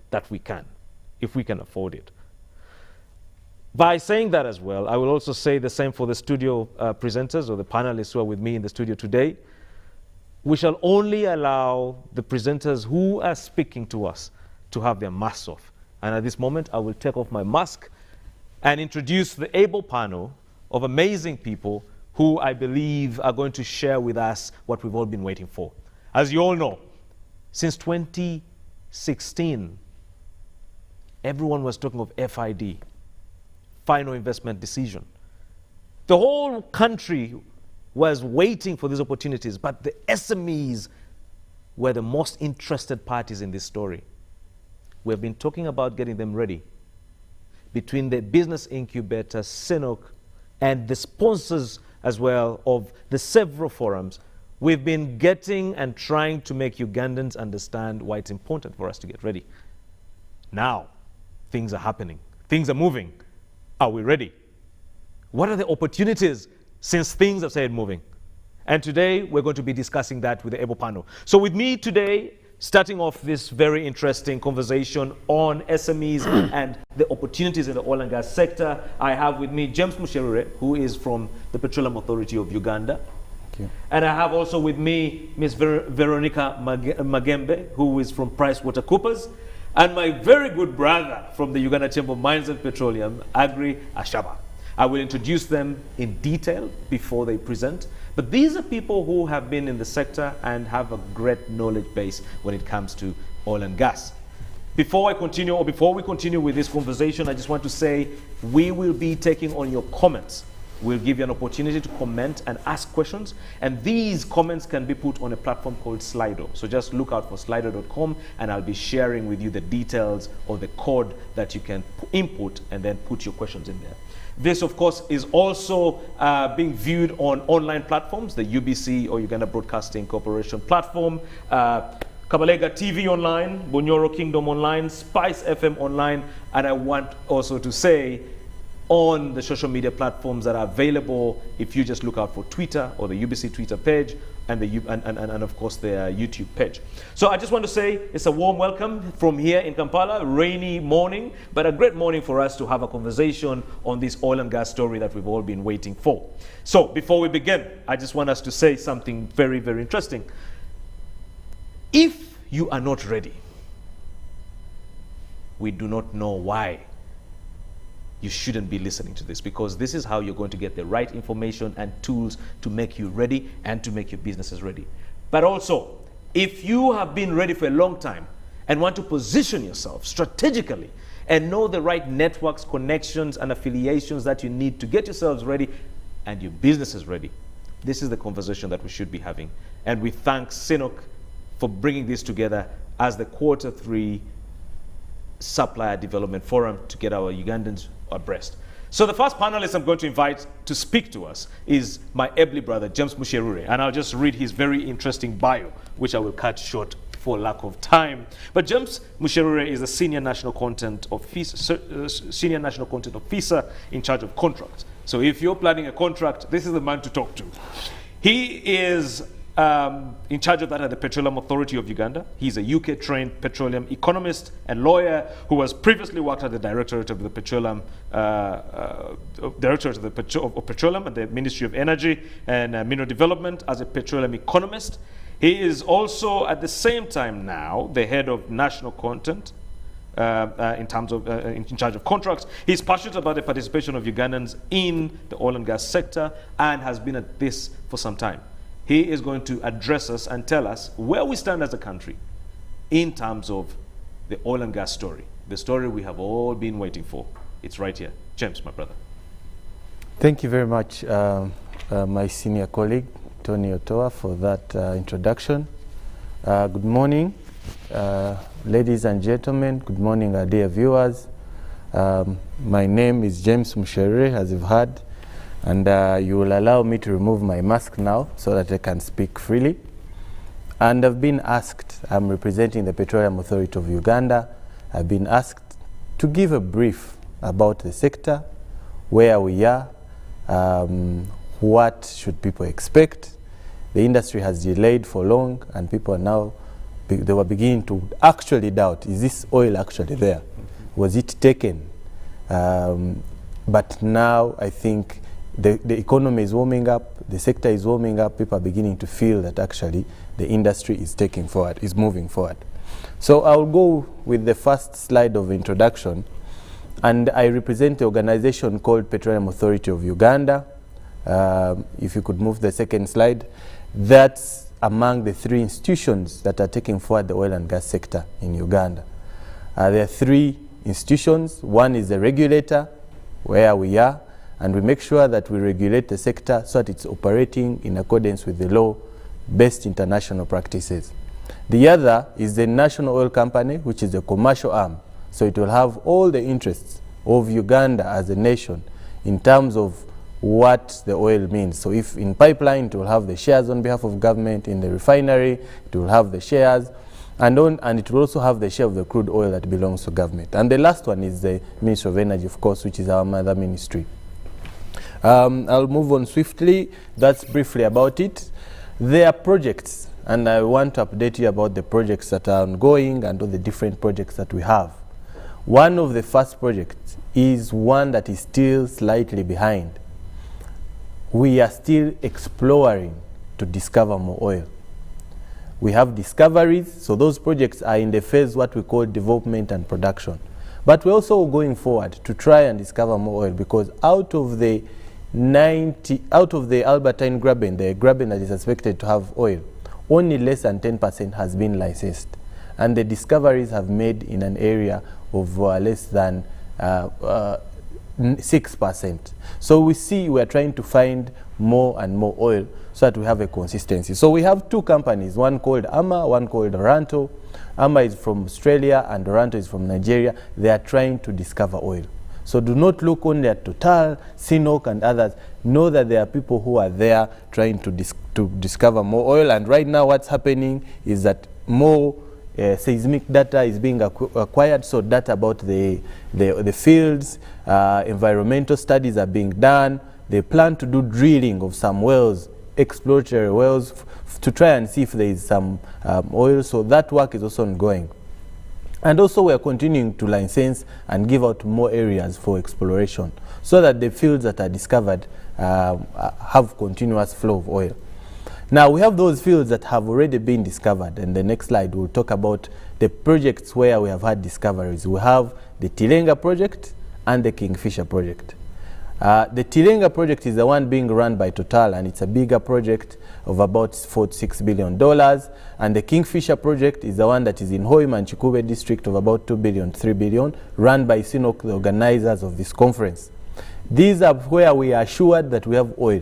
that we can, if we can afford it. By saying that as well, I will also say the same for the studio presenters or the panelists who are with me in the studio today. We shall only allow the presenters who are speaking to us to have their masks off. And at this moment, I will take off my mask and introduce the able panel of amazing people who I believe are going to share with us what we've all been waiting for. As you all know, since 2016, everyone was talking of FID, Final Investment Decision. The whole country was waiting for these opportunities, but the SMEs were the most interested parties in this story. We've been talking about getting them ready. Between the business incubator, CNOOC, and the sponsors as well of the several forums, we've been getting and trying to make Ugandans understand why it's important for us to get ready. Now, things are happening. Things are moving. Are we ready? What are the opportunities since things have started moving? And today, we're going to be discussing that with the able panel. So with me today, starting off this very interesting conversation on SMEs and the opportunities in the oil and gas sector, I have with me James Musherure, who is from the Petroleum Authority of Uganda. Thank you. And I have also with me Ms. Veronica Magembe, who is from PricewaterhouseCoopers, and my very good brother from the Uganda Chamber of Mines and Petroleum, Agri Ashaba. I will introduce them in detail before they present. But these are people who have been in the sector and have a great knowledge base when it comes to oil and gas. Before we continue with this conversation, I just want to say we will be taking on your comments. We'll give you an opportunity to comment and ask questions. And these comments can be put on a platform called Slido. So just look out for slido.com and I'll be sharing with you the details or the code that you can input and then put your questions in there. This, of course, is also being viewed on online platforms, the UBC or Uganda Broadcasting Corporation platform, Kabalega TV online, Bunyoro Kingdom online, Spice FM online, and I want also to say on the social media platforms that are available if you just look out for Twitter or the UBC Twitter page and of course the YouTube page. So I just want to say it's a warm welcome from here in Kampala, rainy morning, but a great morning for us to have a conversation on this oil and gas story that we've all been waiting for. So before we begin, I just want us to say something very, very interesting. If you are not ready, we do not know why you shouldn't be listening to this, because this is how you're going to get the right information and tools to make you ready and to make your businesses ready. But also, if you have been ready for a long time and want to position yourself strategically and know the right networks, connections, and affiliations that you need to get yourselves ready and your business is ready, this is the conversation that we should be having. And we thank CNOOC for bringing this together as the Q3 Supplier Development Forum to get our Ugandans abreast. So the first panelist I'm going to invite to speak to us is my able brother, James Musherure, and I'll just read his very interesting bio, which I will cut short for lack of time. But James Musherure is a Senior National Content Officer in charge of contracts. So if you're planning a contract, this is the man to talk to. He is in charge of that at the Petroleum Authority of Uganda. He's a UK-trained petroleum economist and lawyer who has previously worked at the Directorate of the Petroleum, Petroleum at the Ministry of Energy and Mineral Development as a petroleum economist. He is also at the same time now the head of national content in charge of contracts. He's passionate about the participation of Ugandans in the oil and gas sector and has been at this for some time. He is going to address us and tell us where we stand as a country in terms of the oil and gas story, the story we have all been waiting for. It's right here. James, my brother. Thank you very much, my senior colleague, Tony Otoa, for that introduction. Good morning, ladies and gentlemen. Good morning, our dear viewers. My name is James Musherure, as you've heard. And you will allow me to remove my mask now so that I can speak freely. And I've been asked, I'm representing the Petroleum Authority of Uganda, I've been asked to give a brief about the sector, where we are, what should people expect. The industry has delayed for long and people are now They were beginning to actually doubt, is this oil actually there? Was it taken? But now I think the economy is warming up, the sector is warming up, people are beginning to feel that actually the industry is taking forward, is moving forward. So I'll go with the first slide of introduction, and I represent the organization called Petroleum Authority of Uganda. If you could move the second slide. That's among the 3 institutions that are taking forward the oil and gas sector in Uganda. There are 3 institutions. One is the regulator, where we are, and we make sure that we regulate the sector so that it's operating in accordance with the law, best international practices. The other is the National Oil Company, which is a commercial arm. So it will have all the interests of Uganda as a nation in terms of what the oil means. So if in pipeline, it will have the shares on behalf of government. In the refinery, it will have the shares. And it will also have the share of the crude oil that belongs to government. And the last one is the Ministry of Energy, of course, which is our mother ministry. I'll move on swiftly. That's briefly about it. There are projects, and I want to update you about the projects that are ongoing and all the different projects that we have. One of the first projects is one that is still slightly behind. We are still exploring to discover more oil. We have discoveries, so those projects are in the phase what we call development and production. But we're also going forward to try and discover more oil, because out of the Albertine Graben, the Graben that is expected to have oil, only less than 10% has been licensed. And the discoveries have made in an area of less than 6%. So we are trying to find more and more oil so that we have a consistency. So we have 2 companies, one called AMA, one called Oranto. AMA is from Australia and Oranto is from Nigeria. They are trying to discover oil. So do not look only at Total, CNOOCQ and others. Know that there are people who are there trying to discover more oil. And right now what's happening is that more seismic data is being acquired, so data about the fields, environmental studies are being done. They plan to do drilling of some wells, exploratory wells, to try and see if there is some oil, so that work is also ongoing. And also we are continuing to license and give out more areas for exploration so that the fields that are discovered have continuous flow of oil. Now we have those fields that have already been discovered, and the next slide we'll talk about the projects where we have had discoveries. We have the Tilenga project and the Kingfisher project. The Tilenga project is the one being run by Total, and it's a bigger project of about $46 billion. And the Kingfisher project is the one that is in Hoima and Chikube district of about $2 billion, $3 billion, run by CNOOCQ, the organizers of this conference. These are where we are assured that we have oil.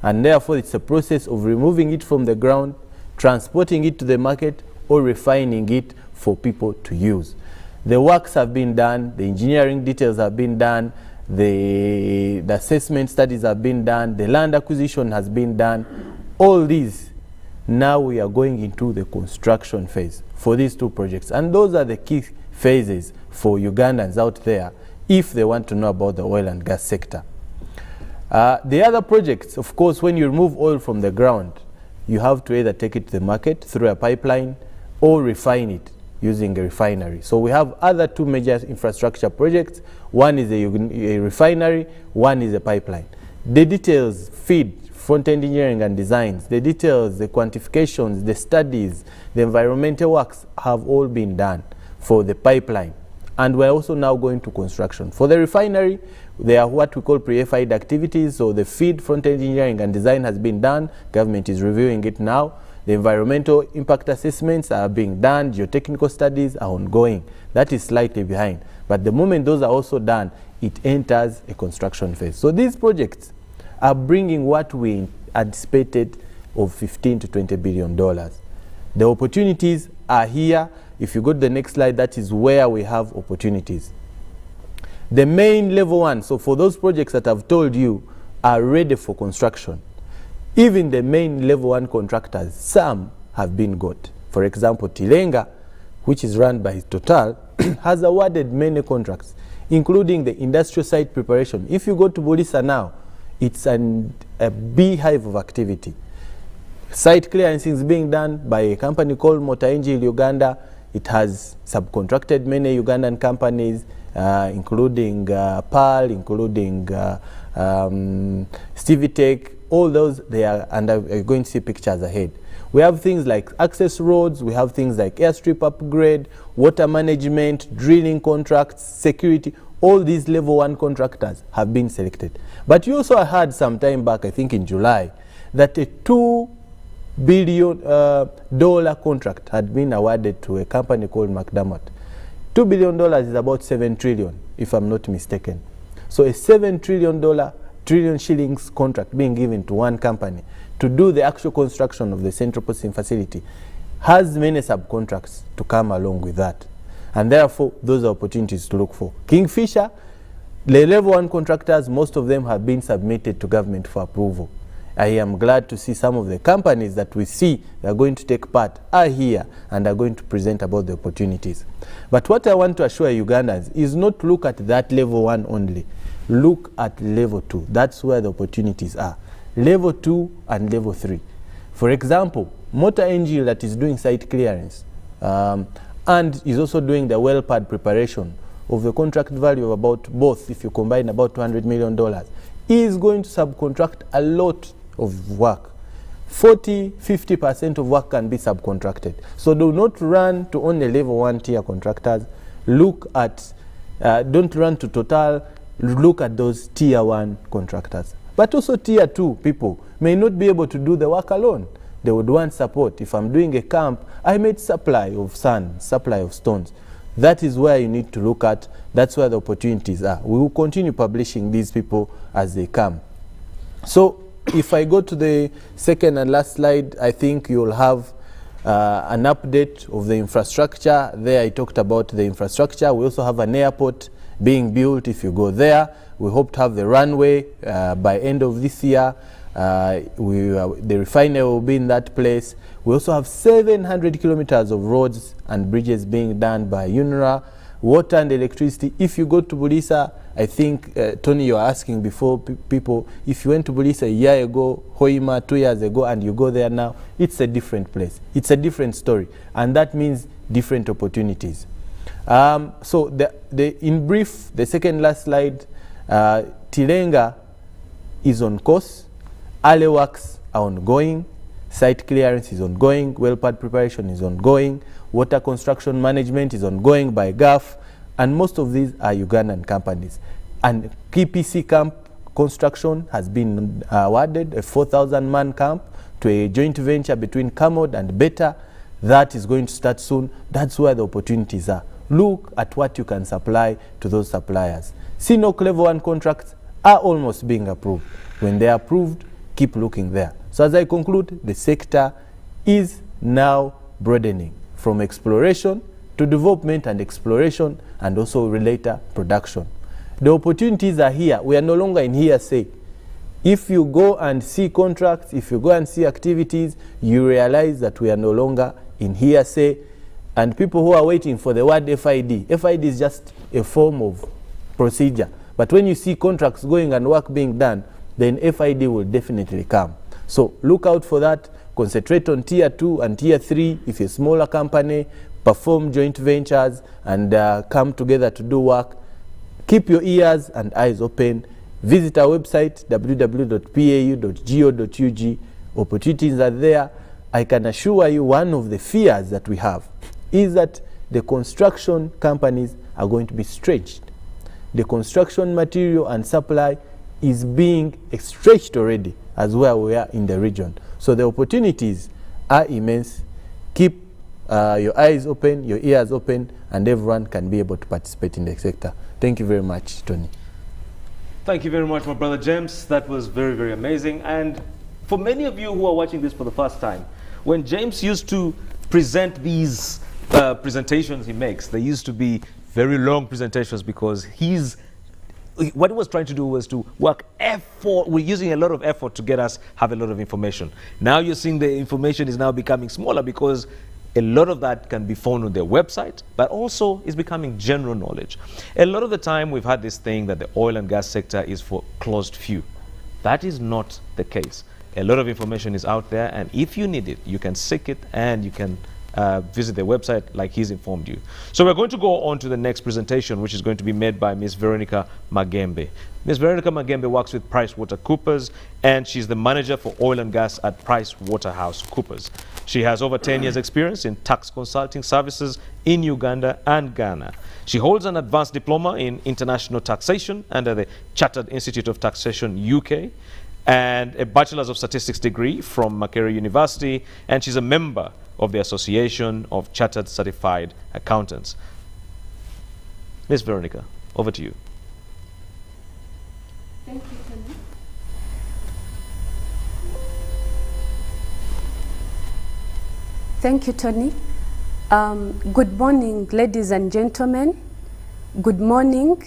And therefore it's a process of removing it from the ground, transporting it to the market, or refining it for people to use. The works have been done, the engineering details have been done, the assessment studies have been done, the land acquisition has been done. All these, now we are going into the construction phase for these 2 projects. And those are the key phases for Ugandans out there if they want to know about the oil and gas sector. The other projects, of course, when you remove oil from the ground, you have to either take it to the market through a pipeline or refine it using a refinery. So we have other 2 major infrastructure projects. One is a refinery, one is a pipeline. The details, FEED, front-end engineering and designs, the details, the quantifications, the studies, the environmental works have all been done for the pipeline. And we're also now going to construction. For the refinery, there are what we call pre-FID activities. So the FEED, front-end engineering and design has been done. Government is reviewing it now. The environmental impact assessments are being done. Geotechnical studies are ongoing. That is slightly behind. But the moment those are also done, it enters a construction phase. So these projects are bringing what we anticipated of $15 to $20 billion. The opportunities are here. If you go to the next slide, that is where we have opportunities. The main level 1, so for those projects that I've told you are ready for construction, even the main level 1 contractors, some have been got. For example, Tilenga, which is run by Total, has awarded many contracts, including the industrial site preparation. If you go to Bulisa now, it's a beehive of activity. Site clearance is being done by a company called Motainji Uganda. It has subcontracted many Ugandan companies, including Pearl, including Stevitech, all those they are, and I'm going to see pictures ahead. We have things like access roads, we have things like airstrip upgrade, water management, drilling contracts, security. All these level 1 contractors have been selected. But you also heard some time back, I think in July, that a $2 billion contract had been awarded to a company called McDermott. $2 billion is about 7 trillion, if I'm not mistaken. So a $7 trillion shillings contract being given to one company to do the actual construction of the central processing facility has many subcontracts to come along with that. And therefore, those are opportunities to look for. Kingfisher, the level 1 contractors, most of them have been submitted to government for approval. I am glad to see some of the companies that we see that are going to take part are here and are going to present about the opportunities. But what I want to assure Ugandans is not to look at that level 1 only. Look at level 2. That's where the opportunities are. Level 2 and level 3. For example, Motor NGL that is doing site clearance and is also doing the well pad preparation of the contract value of about both, if you combine, about $200 million, is going to subcontract a lot of work. 40–50% of work can be subcontracted. So do not run to only level 1 tier contractors. Look at, don't run to Total, look at those tier 1 contractors. But also tier 2 people may not be able to do the work alone. They would want support. If I'm doing a camp, I made supply of sand, supply of stones. That is where you need to look at. That's where the opportunities are. We will continue publishing these people as they come. So if I go to the second and last slide, I think you'll have an update of the infrastructure. There I talked about the infrastructure. We also have an airport being built. If you go there, we hope to have the runway by end of this year. The refinery will be in that place. We also have 700 kilometers of roads and bridges being done by UNRWA, water and electricity. If you go to Bulisa, I think, Tony, you were asking before people, if you went to Bulisa a year ago, Hoima 2 years ago, and you go there now, it's a different place. It's a different story. And that means different opportunities. So in brief, the second last slide, Tilenga is on course. Early works are ongoing. Site clearance is ongoing. Well pad preparation is ongoing. Water construction management is ongoing by GAF. And most of these are Ugandan companies. And PPC camp construction has been awarded, a 4,000-man camp, to a joint venture between CAMOD and Beta. That is going to start soon. That's where the opportunities are. Look at what you can supply to those suppliers. CNOOCQ level 1 contracts are almost being approved. When they are approved, keep looking there. So as I conclude, the sector is now broadening from exploration to development and exploration, and also later production. The opportunities are here. We are no longer in hearsay. If you go and see contracts, if you go and see activities, you realize that we are no longer in hearsay. And people who are waiting for the word FID, FID is just a form of procedure. But when you see contracts going and work being done, then FID will definitely come. So look out for that. Concentrate on tier 2 and tier 3. If you're a smaller company, perform joint ventures and come together to do work. Keep your ears and eyes open. Visit our website, www.pau.go.ug. Opportunities are there. I can assure you one of the fears that we have is that the construction companies are going to be stretched. The construction material and supply is being stretched already as where we are in the region. So the opportunities are immense. Keep your eyes open, your ears open, and everyone can be able to participate in the sector. Thank you very much, Tony. Thank you very much, my brother James. That was very, very amazing. And for many of you who are watching this for the first time, when James used to present these presentations he makes, they used to be very long presentations because what he was trying to do was to work effort. We're using a lot of effort to get us have a lot of information. Now you're seeing the information is now becoming smaller because a lot of that can be found on their website, but also is becoming general knowledge. A lot of the time we've had this thing that the oil and gas sector is for closed few. That is not the case. A lot of information is out there, and if you need it, you can seek it and you can visit their website like he's informed you. So we're going to go on to the next presentation, which is going to be made by Ms. Veronica Magembe. Ms. Veronica Magembe works with PricewaterhouseCoopers, and she's the manager for oil and gas at PricewaterhouseCoopers. She has over 10 years experience in tax consulting services in Uganda and Ghana. She holds an advanced diploma in international taxation under the Chartered Institute of Taxation UK, and a Bachelor's of Statistics degree from Makerere University, and she's a member of the Association of Chartered Certified Accountants. Ms. Veronica, over to you. Thank you, Tony. Thank you, Tony. Good morning, ladies and gentlemen. Good morning,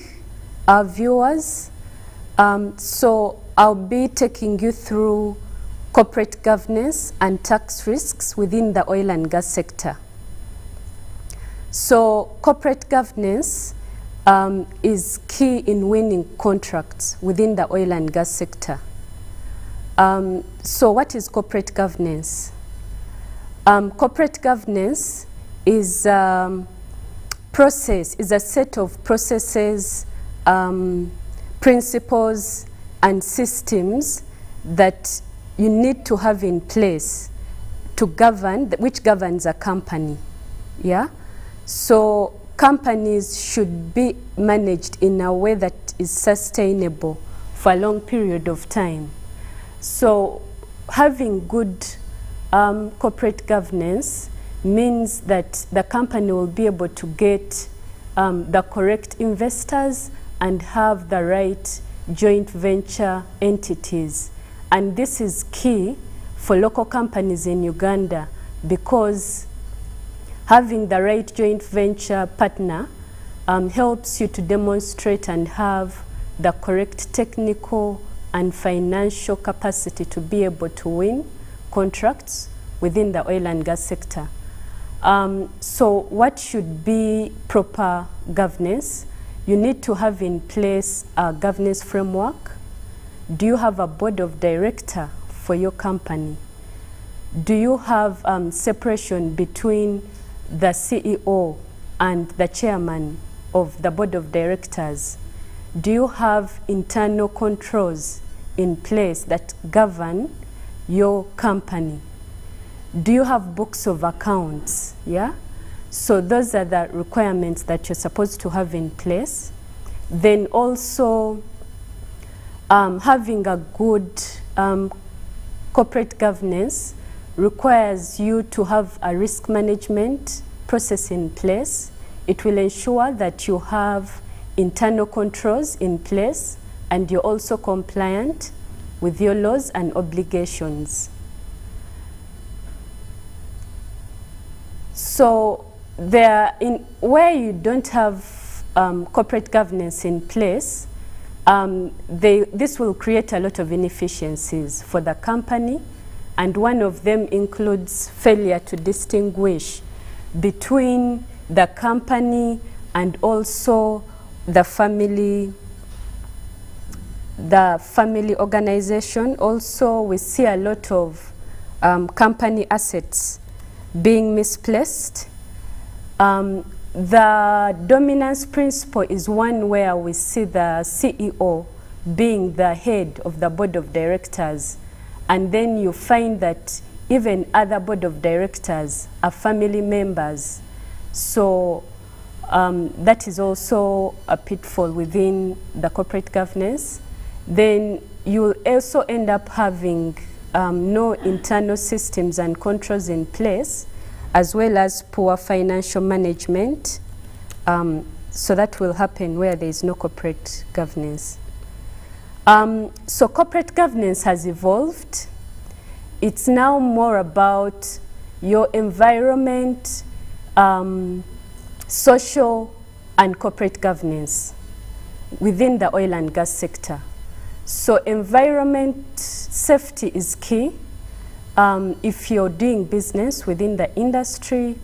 our viewers. So I'll be taking you through corporate governance and tax risks within the oil and gas sector. So corporate governance is key in winning contracts within the oil and gas sector. So what is corporate governance? Corporate governance is a set of processes, principles, and systems that you need to have in place to govern, which governs a company. Yeah? So companies should be managed in a way that is sustainable for a long period of time. So having good corporate governance means that the company will be able to get the correct investors and have the right joint venture entities. And this is key for local companies in Uganda, because having the right joint venture partner helps you to demonstrate and have the correct technical and financial capacity to be able to win contracts within the oil and gas sector. So what should be proper governance? You need to have in place a governance framework. Do you have a board of director for your company? Do you have separation between the CEO and the chairman of the board of directors? Do you have internal controls in place that govern your company? Do you have books of accounts? Yeah? So those are the requirements that you're supposed to have in place. Then also, having a good corporate governance requires you to have a risk management process in place. It will ensure that you have internal controls in place and you're also compliant with your laws and obligations. So where you don't have corporate governance in place, this will create a lot of inefficiencies for the company, and one of them includes failure to distinguish between the company and also the family organization. Also, we see a lot of company assets being misplaced. The dominance principle is one where we see the CEO being the head of the board of directors, and then you find that even other board of directors are family members. So that is also a pitfall within the corporate governance. Then you also end up having no internal systems and controls in place, as well as poor financial management. So that will happen where there is no corporate governance. So corporate governance has evolved. It's now more about your environment, social and corporate governance within the oil and gas sector. So environment safety is key. If you're doing business within the industry,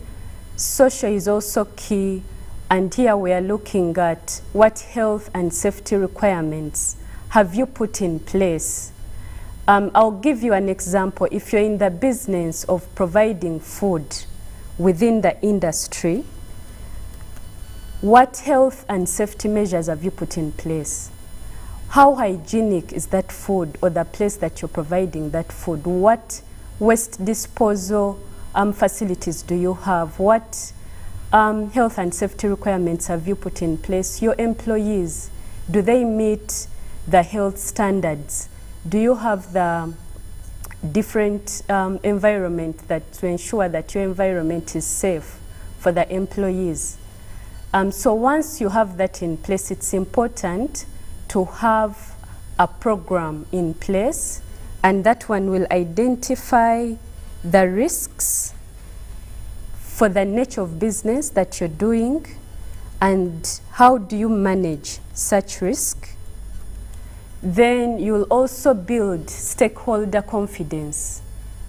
social is also key. And here we are looking at what health and safety requirements have you put in place. I'll give you an example. If you're in the business of providing food within the industry, what health and safety measures have you put in place? How hygienic is that food or the place that you're providing that food? What waste disposal facilities do you have? What health and safety requirements have you put in place? Your employees, do they meet the health standards? Do you have the different environment to ensure that your environment is safe for the employees? So once you have that in place, it's important to have a program in place, and that one will identify the risks for the nature of business that you're doing and how do you manage such risk. Then you'll also build stakeholder confidence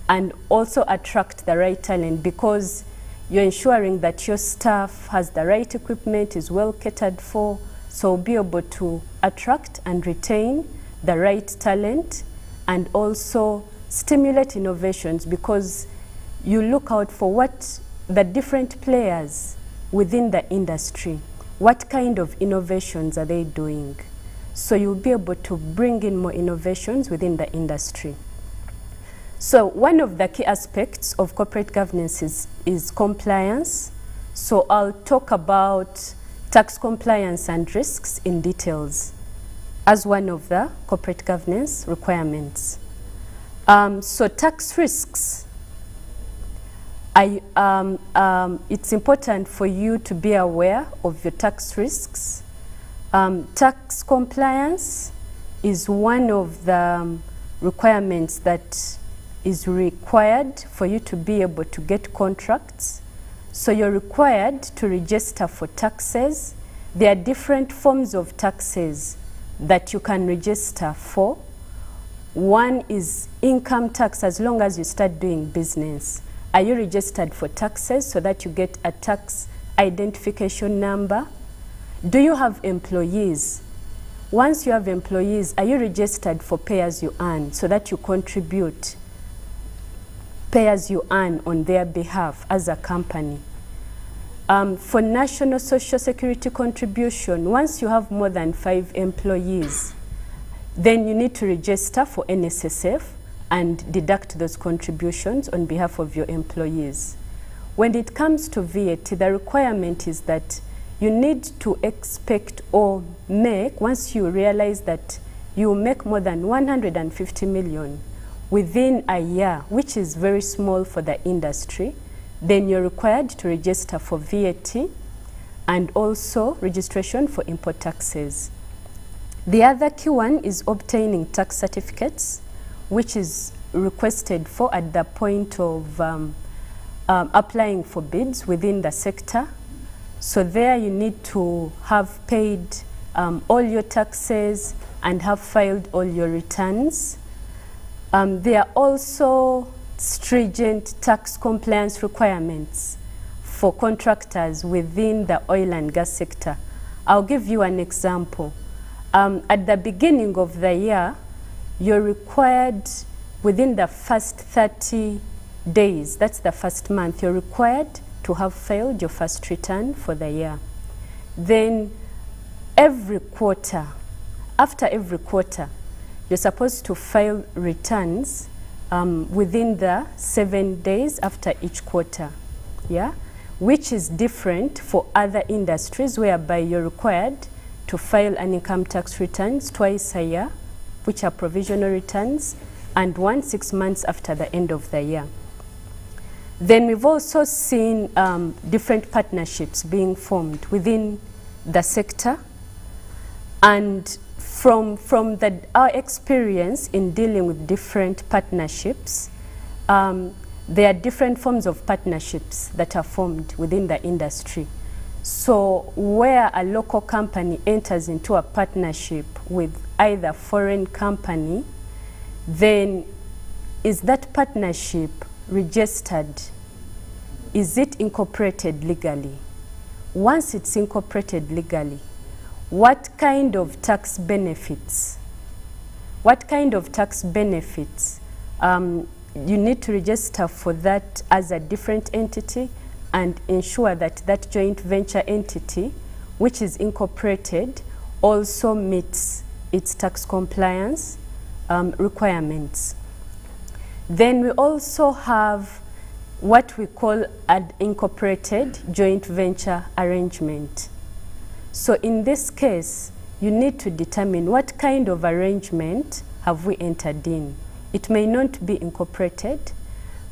and also attract the right talent, because you're ensuring that your staff has the right equipment, is well catered for, so be able to attract and retain the right talent and also stimulate innovations, because you look out for what the different players within the industry, what kind of innovations are they doing? So you'll be able to bring in more innovations within the industry. So one of the key aspects of corporate governance is compliance. So I'll talk about tax compliance and risks in details as one of the corporate governance requirements. So tax risks, it's important for you to be aware of your tax risks. Tax compliance is one of the requirements that is required for you to be able to get contracts. So you're required to register for taxes. There are different forms of taxes that you can register for. One is income tax. As long as you start doing business, are you registered for taxes so that you get a tax identification number? Do you have employees? Once you have employees, are you registered for pay as you earn so that you contribute pay as you earn on their behalf as a company? For national social security contribution, once you have more than 5 employees, then you need to register for NSSF and deduct those contributions on behalf of your employees. When it comes to VAT, the requirement is that you need to expect or make, once you realize that you make more than 150 million within a year, which is very small for the industry, then you're required to register for VAT and also registration for import taxes. The other key one is obtaining tax certificates, which is requested for at the point of applying for bids within the sector. So there you need to have paid all your taxes and have filed all your returns. There are also stringent tax compliance requirements for contractors within the oil and gas sector. I'll give you an example. At the beginning of the year, you're required within the first 30 days, that's the first month, you're required to have filed your first return for the year. Then every quarter, after every quarter, you're supposed to file returns within the 7 days after each quarter, yeah? Which is different for other industries whereby you're required to file an income tax returns twice a year, which are provisional returns, and 6 months after the end of the year. Then we've also seen different partnerships being formed within the sector. And from our experience in dealing with different partnerships, there are different forms of partnerships that are formed within the industry. So where a local company enters into a partnership with either foreign company, then is that partnership registered? Is it incorporated legally? Once it's incorporated legally, what kind of tax benefits what kind of tax benefits? You need to register for that as a different entity and ensure that that joint venture entity, which is incorporated, also meets its tax compliance requirements. Then we also have what we call an incorporated joint venture arrangement. So in this case, you need to determine what kind of arrangement have we entered in. It may not be incorporated,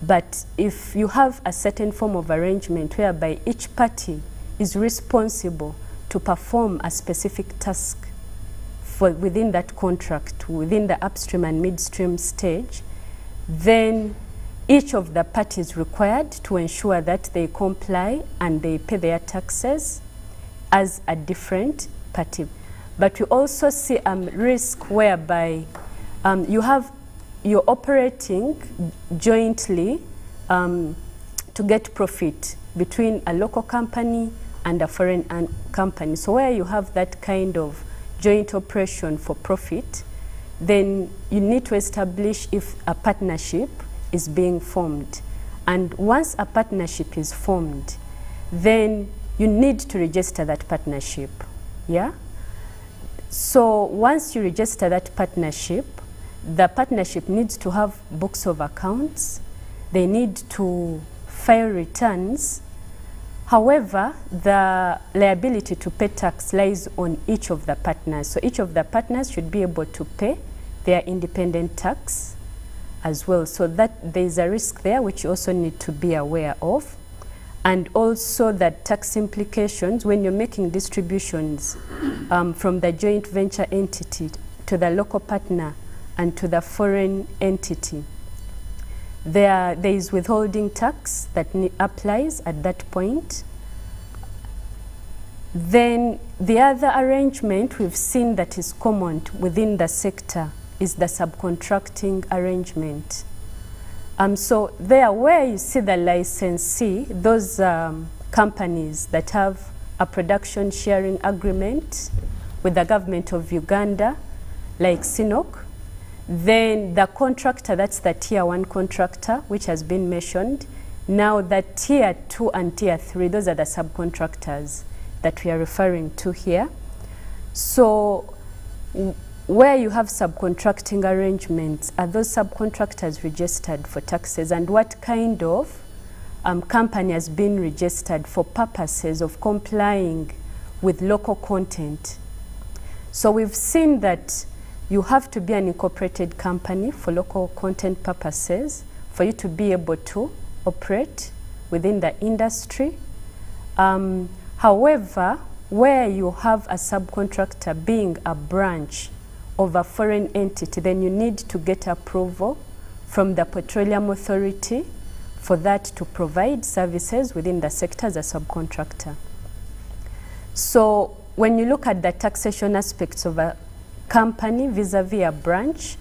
but if you have a certain form of arrangement whereby each party is responsible to perform a specific task within that contract, within the upstream and midstream stage, then each of the parties required to ensure that they comply and they pay their taxes as a different party. But we also see a risk whereby you're operating jointly to get profit between a local company and a foreign company. So where you have that kind of joint operation for profit, then you need to establish if a partnership is being formed. And once a partnership is formed, then you need to register that partnership. Yeah? So once you register that partnership, the partnership needs to have books of accounts. They need to file returns. However, the liability to pay tax lies on each of the partners. So each of the partners should be able to pay their independent tax as well. So that there is a risk there which you also need to be aware of. And also the tax implications when you're making distributions from the joint venture entity to the local partner and to the foreign entity. There is withholding tax that applies at that point. Then the other arrangement we've seen that is common within the sector is the subcontracting arrangement. So there where you see the licensee, those companies that have a production sharing agreement with the government of Uganda, like CNOOCQ, then the contractor, that's the tier 1 contractor, which has been mentioned. Now the tier 2 and tier 3, those are the subcontractors that we are referring to here. So where you have subcontracting arrangements, are those subcontractors registered for taxes, and what kind of company has been registered for purposes of complying with local content? So we've seen that you have to be an incorporated company for local content purposes for you to be able to operate within the industry. However, where you have a subcontractor being a branch of a foreign entity, then you need to get approval from the Petroleum Authority for that to provide services within the sector as a subcontractor. So when you look at the taxation aspects of a company vis-a-vis a branch,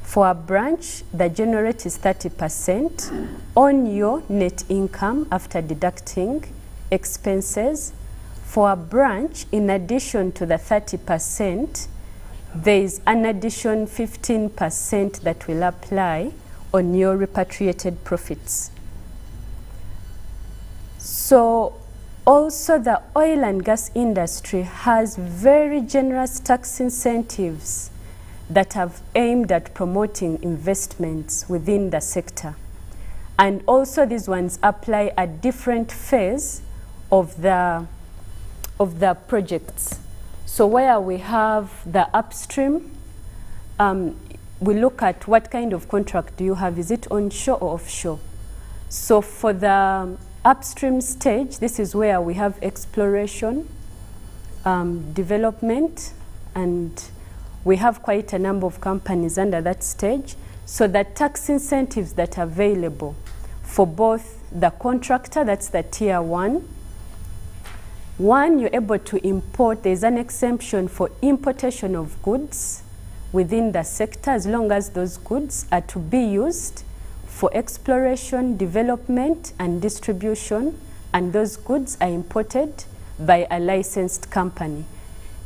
for a branch, the general rate is 30% on your net income after deducting expenses. For a branch, in addition to the 30%, there is an additional 15% that will apply on your repatriated profits. So also the oil and gas industry has very generous tax incentives that have aimed at promoting investments within the sector. And also these ones apply at different phase of the projects. So where we have the upstream, we look at what kind of contract do you have. Is it onshore or offshore? So for the upstream stage, this is where we have exploration, development, and we have quite a number of companies under that stage. So the tax incentives that are available for both the contractor, that's the tier 1. One, you're able to import. There's an exemption for importation of goods within the sector as long as those goods are to be used for exploration, development, and distribution, and those goods are imported by a licensed company.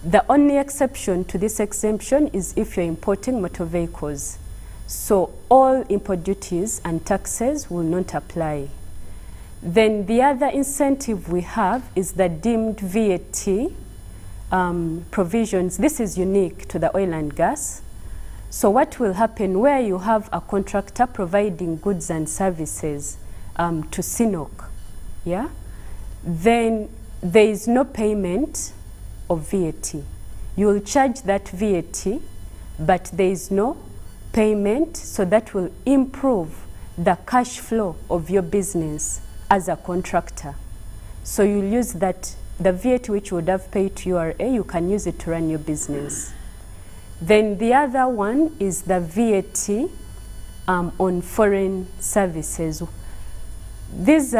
The only exception to this exemption is if you're importing motor vehicles. So all import duties and taxes will not apply. Then the other incentive we have is the deemed VAT provisions. This is unique to the oil and gas. So what will happen where you have a contractor providing goods and services to CNOOC, yeah? Then there is no payment of VAT. You will charge that VAT, but there is no payment, so that will improve the cash flow of your business as a contractor. So you'll use that, the VAT which you would have paid to URA, you can use it to run your business. Then the other one is the VAT on foreign services. These,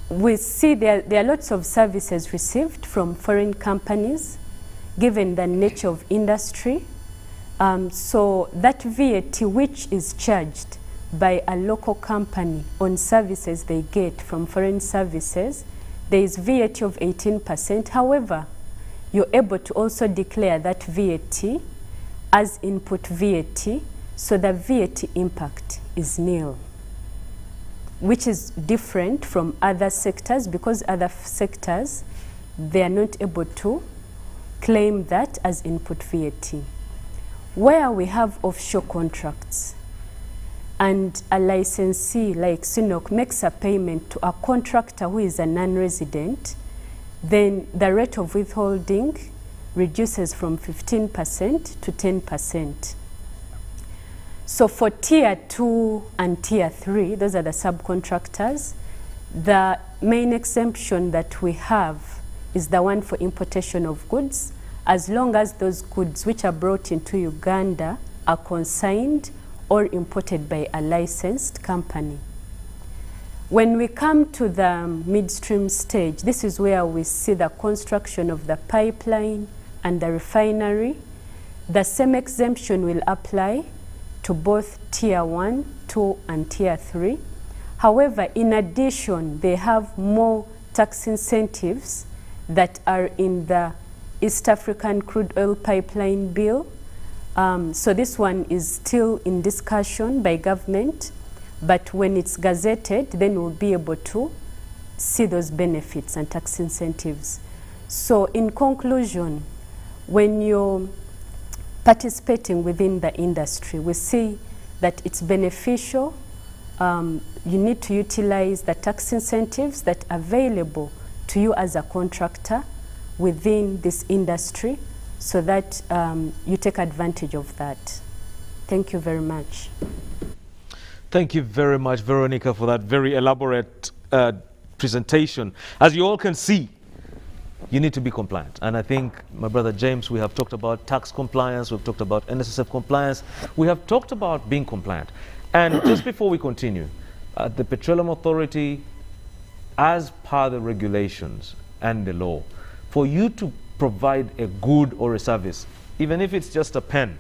we see there are lots of services received from foreign companies, given the nature of industry. So that VAT which is charged by a local company on services they get from foreign services, there is VAT of 18%. However, you're able to also declare that VAT as input VAT, so the VAT impact is nil, which is different from other sectors, because other sectors, they are not able to claim that as input VAT. Where we have offshore contracts and a licensee like CNOOC makes a payment to a contractor who is a non-resident, then the rate of withholding reduces from 15% to 10%. So for Tier 2 and Tier 3, those are the subcontractors, the main exemption that we have is the one for importation of goods, as long as those goods which are brought into Uganda are consigned or imported by a licensed company. When we come to the midstream stage, this is where we see the construction of the pipeline and the refinery. The same exemption will apply to both Tier 1, 2, and Tier 3. However, in addition, they have more tax incentives that are in the East African Crude Oil Pipeline Bill. So this one is still in discussion by government, but when it's gazetted, then we'll be able to see those benefits and tax incentives. So in conclusion, when you're participating within the industry, we see that it's beneficial. You need to utilize the tax incentives that are available to you as a contractor within this industry, so that you take advantage of that. Thank you very much. Thank you very much, Veronica, for that very elaborate presentation. As you all can see, you need to be compliant. And I think, my brother James, we have talked about tax compliance, we've talked about NSSF compliance, we have talked about being compliant. And just before we continue, the Petroleum Authority, as per the regulations and the law, for you to provide a good or a service, even if it's just a pen,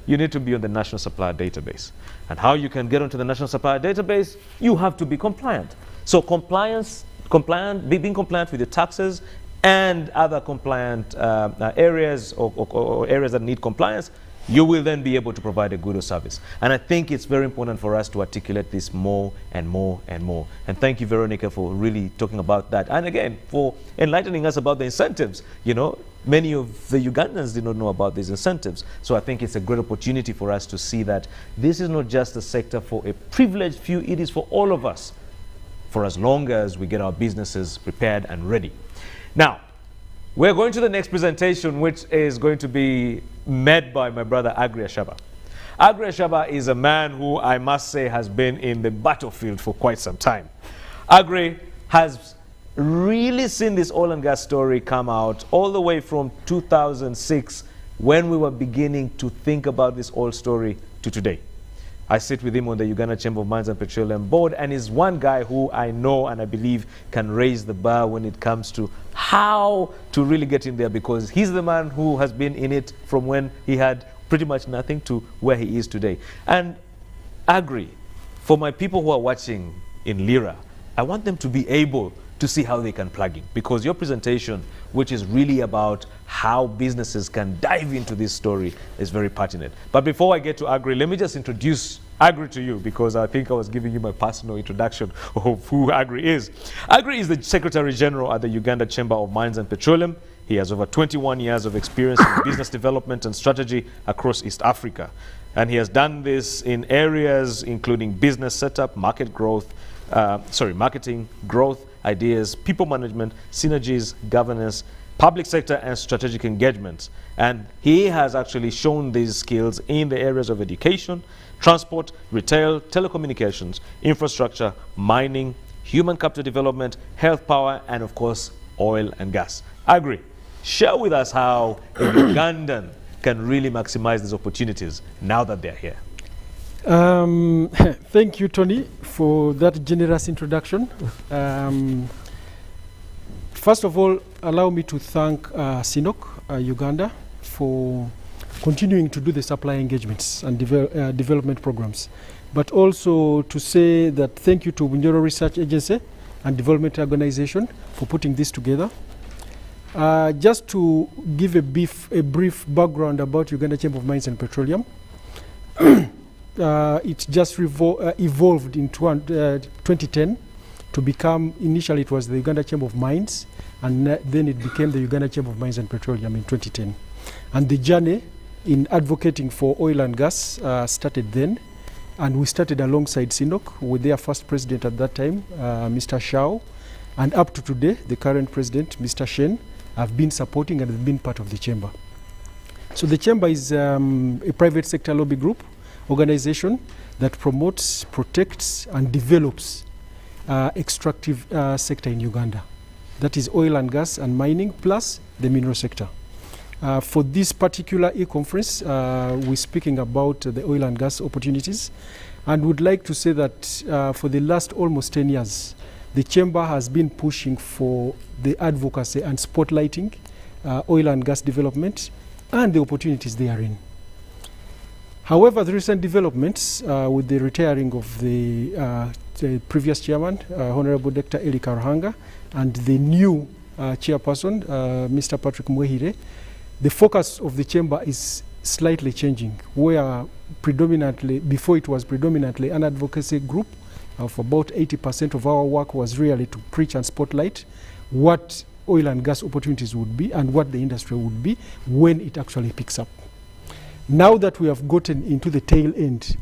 you need to be on the National Supplier Database. And how you can get onto the National Supplier Database, you have to be compliant. So being compliant with the taxes and other compliant areas or areas that need compliance, you will then be able to provide a good or service. And I think it's very important for us to articulate this more and more and more. And thank you, Veronica, for really talking about that. And again, for enlightening us about the incentives. You know, many of the Ugandans did not know about these incentives. So I think it's a great opportunity for us to see that this is not just a sector for a privileged few, it is for all of us, for as long as we get our businesses prepared and ready. Now, we're going to the next presentation, which is going to be made by my brother Agri Ashaba. Agri Ashaba is a man who I must say has been in the battlefield for quite some time. Agri has really seen this oil and gas story come out all the way from 2006, when we were beginning to think about this oil story, to today. I sit with him on the Uganda Chamber of Mines and Petroleum Board, and is one guy who I know and I believe can raise the bar when it comes to how to really get in there, because he's the man who has been in it from when he had pretty much nothing to where he is today. And Agri, for my people who are watching in Lira, I want them to be able to see how they can plug in. Because your presentation, which is really about how businesses can dive into this story, is very pertinent. But before I get to Agri, let me just introduce Agri to you, because I think I was giving you my personal introduction of who Agri is. Agri is the Secretary General at the Uganda Chamber of Mines and Petroleum. He has over 21 years of experience in business development and strategy across East Africa. And he has done this in areas including business setup, marketing, growth, ideas, people management, synergies, governance, public sector, and strategic engagement. And he has actually shown these skills in the areas of education, transport, retail, telecommunications, infrastructure, mining, human capital development, health power, and of course, oil and gas. Agri, share with us how a Ugandan can really maximize these opportunities now that they're here. Thank you, Tony, for that generous introduction. First of all, allow me to thank CNOOCQ Uganda for continuing to do the supply engagements and development programs, but also to say that thank you to Bunyoro Research Agency and Development Organization for putting this together. Just to give a brief background about Uganda Chamber of Mines and Petroleum, it just evolved in 2010 to become, initially it was the Uganda Chamber of Mines, and then it became the Uganda Chamber of Mines and Petroleum in 2010. And the journey in advocating for oil and gas started then, and we started alongside CNOOCQ with their first president at that time, Mr. Shao, and up to today, the current president, Mr. Shen, have been supporting and have been part of the chamber. So the chamber is a private sector lobby group organization that promotes, protects, and develops extractive sector in Uganda. That is oil and gas and mining, plus the mineral sector. For this particular e-conference, we're speaking about the oil and gas opportunities, and would like to say that for the last almost 10 years, the chamber has been pushing for the advocacy and spotlighting oil and gas development and the opportunities they are in. However, the recent developments with the retiring of the previous chairman, Honorable Dr. Eli Karuhanga, and the new chairperson, Mr. Patrick Mwehire, the focus of the chamber is slightly changing, where predominantly, before it was predominantly an advocacy group of about 80% of our work was really to preach and spotlight what oil and gas opportunities would be and what the industry would be when it actually picks up. Now that we have gotten into the tail end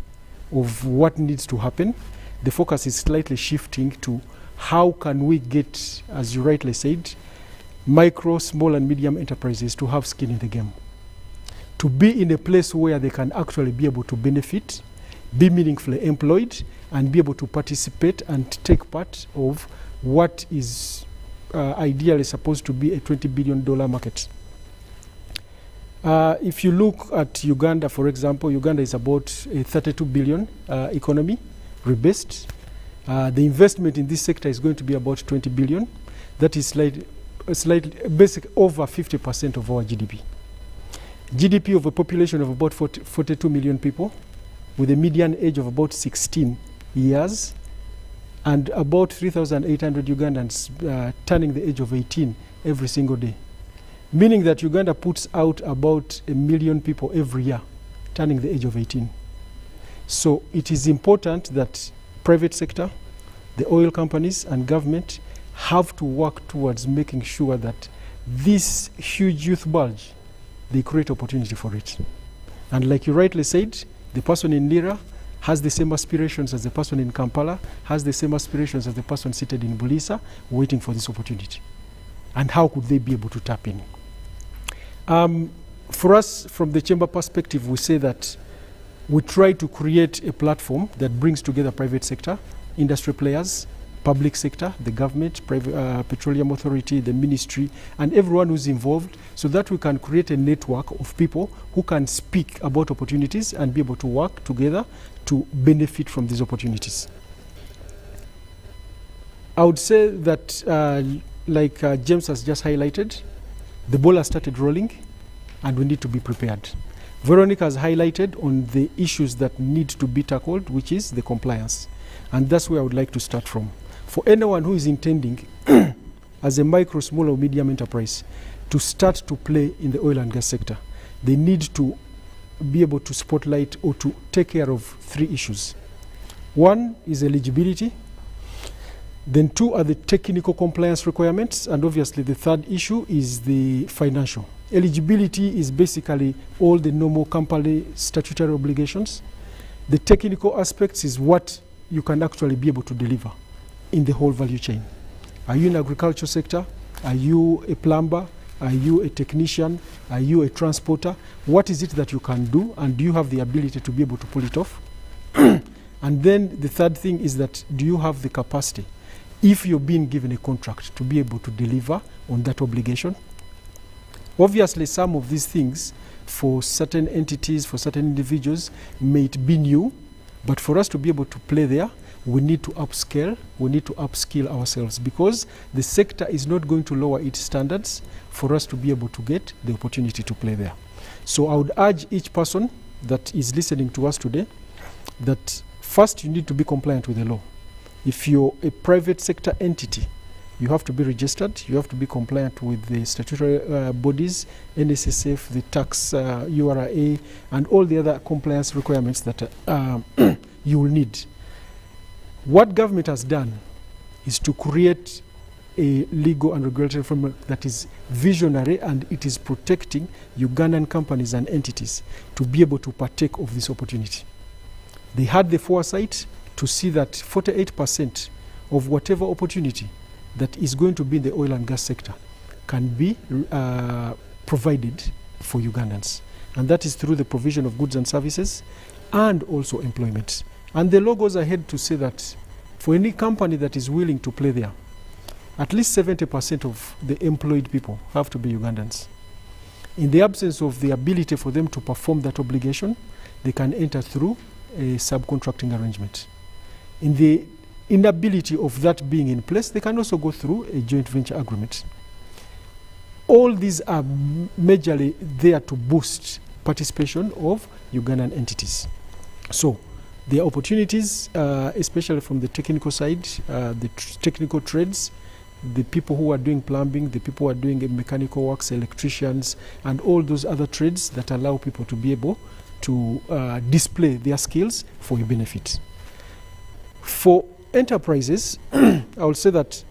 of what needs to happen, the focus is slightly shifting to how can we get, as you rightly said, micro, small and medium enterprises to have skin in the game, to be in a place where they can actually be able to benefit, be meaningfully employed, and be able to participate and take part of what is ideally supposed to be a $20 billion market. If you look at Uganda, for example, Uganda is about a 32 billion economy, rebased. The investment in this sector is going to be about 20 billion. That is basic over 50% of our GDP. GDP of a population of about 42 million people, with a median age of about 16 years, and about 3,800 Ugandans turning the age of 18 every single day. Meaning that Uganda puts out about 1 million people every year turning the age of 18. So it is important that private sector, the oil companies and government have to work towards making sure that this huge youth bulge, they create opportunity for it. And like you rightly said, the person in Lira has the same aspirations as the person in Kampala, has the same aspirations as the person seated in Bulisa, waiting for this opportunity. And how could they be able to tap in? For us, from the chamber perspective, we say that we try to create a platform that brings together private sector, industry players, public sector, the government, Petroleum Authority, the ministry, and everyone who's involved, so that we can create a network of people who can speak about opportunities and be able to work together to benefit from these opportunities. I would say that, like James has just highlighted, the ball has started rolling and we need to be prepared. Veronica has highlighted on the issues that need to be tackled, which is the compliance. And that's where I would like to start from. For anyone who is intending as a micro, small or medium enterprise to start to play in the oil and gas sector, they need to be able to spotlight or to take care of 3 issues. One is eligibility. Then 2 are the technical compliance requirements, and obviously the 3rd issue is the financial. Eligibility is basically all the normal company statutory obligations. The technical aspects is what you can actually be able to deliver in the whole value chain. Are you in the agriculture sector? Are you a plumber? Are you a technician? Are you a transporter? What is it that you can do, and do you have the ability to be able to pull it off? And then the 3rd thing is that, do you have the capacity, if you're being given a contract, to be able to deliver on that obligation? Obviously, some of these things for certain entities, for certain individuals, may be new, but for us to be able to play there, we need to upscale, we need to upskill ourselves, because the sector is not going to lower its standards for us to be able to get the opportunity to play there. So I would urge each person that is listening to us today that first you need to be compliant with the law. If you're a private sector entity, you have to be registered, you have to be compliant with the statutory bodies, NSSF, the tax, URA, and all the other compliance requirements that you will need. What government has done is to create a legal and regulatory framework that is visionary, and it is protecting Ugandan companies and entities to be able to partake of this opportunity. They had the foresight to see that 48% of whatever opportunity that is going to be in the oil and gas sector can be provided for Ugandans. And that is through the provision of goods and services and also employment. And the law goes ahead to say that for any company that is willing to play there, at least 70% of the employed people have to be Ugandans. In the absence of the ability for them to perform that obligation, they can enter through a subcontracting arrangement. In the inability of that being in place, they can also go through a joint venture agreement. All these are majorly there to boost participation of Ugandan entities. So there are opportunities, especially from the technical side, the technical trades, the people who are doing plumbing, the people who are doing mechanical works, electricians, and all those other trades that allow people to be able to display their skills for your benefit. For enterprises, I will say that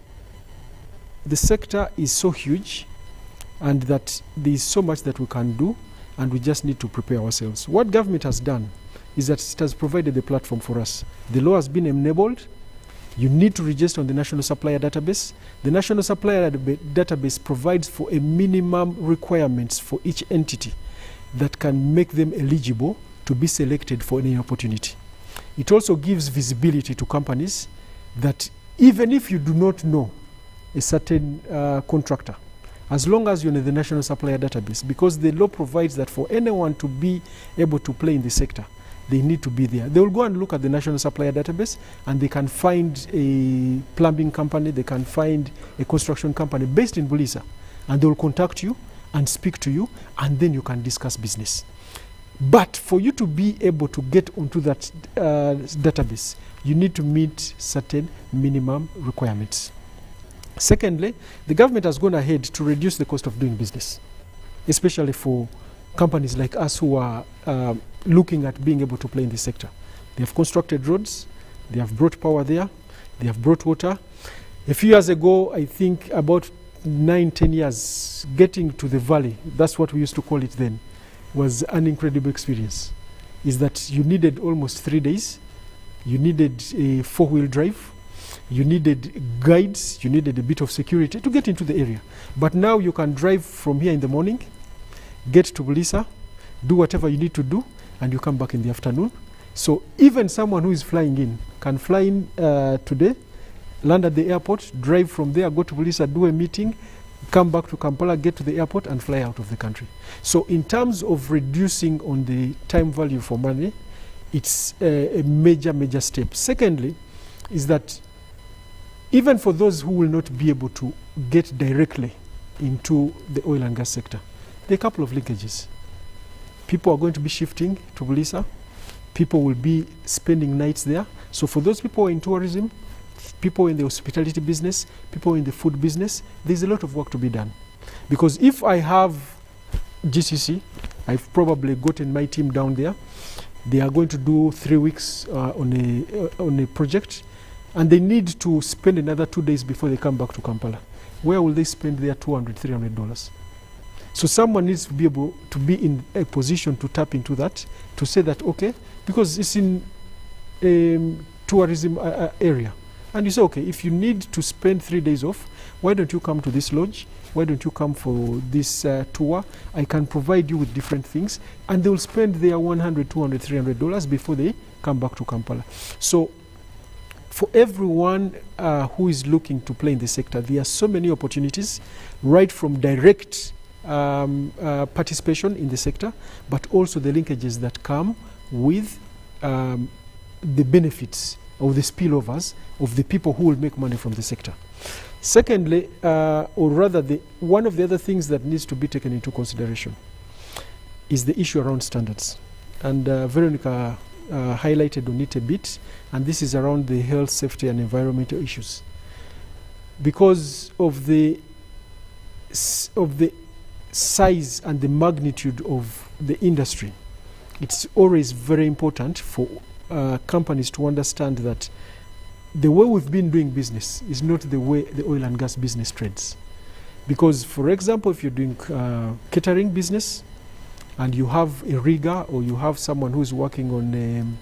the sector is so huge and that there is so much that we can do, and we just need to prepare ourselves. What government has done is that it has provided the platform for us. The law has been enabled. You need to register on the National Supplier Database. The National Supplier Database provides for a minimum requirements for each entity that can make them eligible to be selected for any opportunity. It also gives visibility to companies that even if you do not know a certain contractor, as long as you're in the National Supplier Database, because the law provides that for anyone to be able to play in the sector, they need to be there. They will go and look at the National Supplier Database, and they can find a plumbing company, they can find a construction company based in Bulisa, and they will contact you and speak to you, and then you can discuss business. But for you to be able to get onto that database, you need to meet certain minimum requirements. Secondly, the government has gone ahead to reduce the cost of doing business, especially for companies like us who are looking at being able to play in this sector. They have constructed roads, they have brought power there, they have brought water. A few years ago, I think about 9-10 years, getting to the valley, that's what we used to call it then, was an incredible experience. Is that you needed almost 3 days, you needed a 4-wheel drive, you needed guides, you needed a bit of security to get into the area. But now you can drive from here in the morning, get to Bulisa, do whatever you need to do, and you come back in the afternoon. So even someone who is flying in can fly in today, land at the airport, drive from there, go to Bulisa, do a meeting, come back to Kampala, get to the airport, and fly out of the country. So in terms of reducing on the time value for money, it's a major, major step. Secondly, is that even for those who will not be able to get directly into the oil and gas sector, there are a couple of linkages. People are going to be shifting to Bulisa. People will be spending nights there. So for those people who are in tourism, people in the hospitality business, people in the food business. There's a lot of work to be done. Because if I have GCC, I've probably gotten my team down there. They are going to do 3 weeks on a project, and they need to spend another 2 days before they come back to Kampala. Where will they spend their $200, $300? So someone needs to be able to be in a position to tap into that, to say that, okay, because it's in tourism area. And you say, okay, if you need to spend 3 days off, why don't you come to this lodge? Why don't you come for this tour? I can provide you with different things. And they will spend their $100, $200, $300 before they come back to Kampala. So for everyone who is looking to play in the sector, there are so many opportunities, right from direct participation in the sector, but also the linkages that come with the benefits or the spillovers of the people who will make money from the sector. Secondly, or rather, one of the other things that needs to be taken into consideration is the issue around standards. And Veronica highlighted on it a bit, and this is around the health, safety, and environmental issues. Because of the size and the magnitude of the industry, it's always very important for companies to understand that the way we've been doing business is not the way the oil and gas business trades. Because, for example, if you're doing catering business and you have a rigger or you have someone who's working on,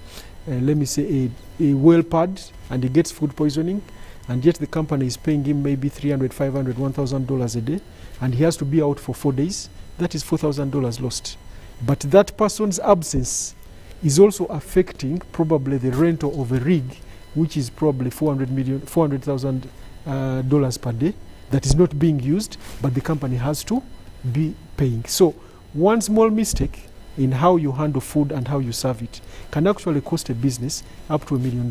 let me say, a well pad, and he gets food poisoning, and yet the company is paying him maybe $300, $500, $1,000 a day, and he has to be out for 4 days, that is $4,000 lost. But that person's absence is also affecting probably the rental of a rig, which is probably $400,000 per day, that is not being used, but the company has to be paying. So one small mistake in how you handle food and how you serve it can actually cost a business up to $1 million.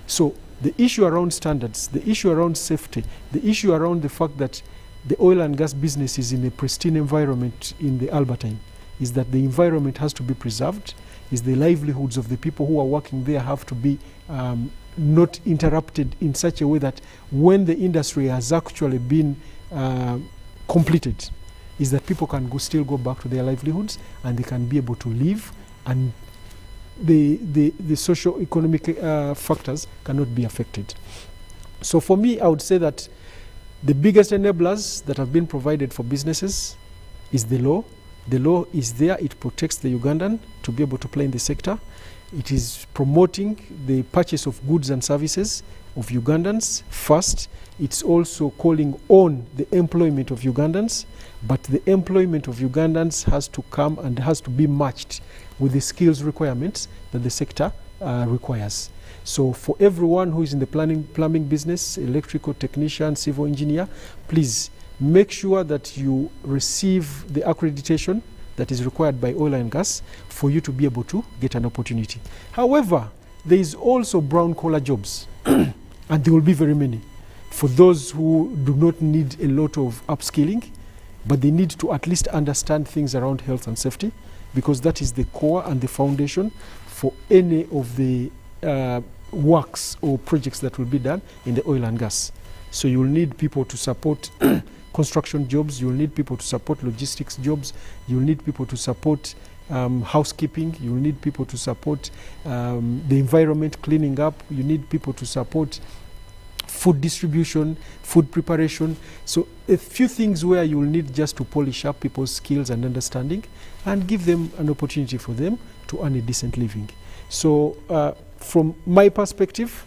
So the issue around standards, the issue around safety, the issue around the fact that the oil and gas business is in a pristine environment in the Albertine, is that the environment has to be preserved, is the livelihoods of the people who are working there have to be not interrupted in such a way that when the industry has actually been completed, is that people can still go back to their livelihoods and they can be able to live, and the socio-economic factors cannot be affected. So for me, I would say that the biggest enablers that have been provided for businesses is the law. The law is there, it protects the Ugandan to be able to play in the sector. It is promoting the purchase of goods and services of Ugandans first. It's also calling on the employment of Ugandans, but the employment of Ugandans has to come and has to be matched with the skills requirements that the sector requires. So for everyone who is in the plumbing business, electrical technician, civil engineer, please make sure that you receive the accreditation that is required by oil and gas for you to be able to get an opportunity. However, there is also brown collar jobs, and there will be very many, for those who do not need a lot of upskilling, but they need to at least understand things around health and safety, because that is the core and the foundation for any of the works or projects that will be done in the oil and gas. So you will need people to support construction jobs, you'll need people to support logistics jobs, you'll need people to support housekeeping, you'll need people to support the environment, cleaning up, you need people to support food distribution, food preparation. So a few things where you'll need just to polish up people's skills and understanding and give them an opportunity for them to earn a decent living. So from my perspective,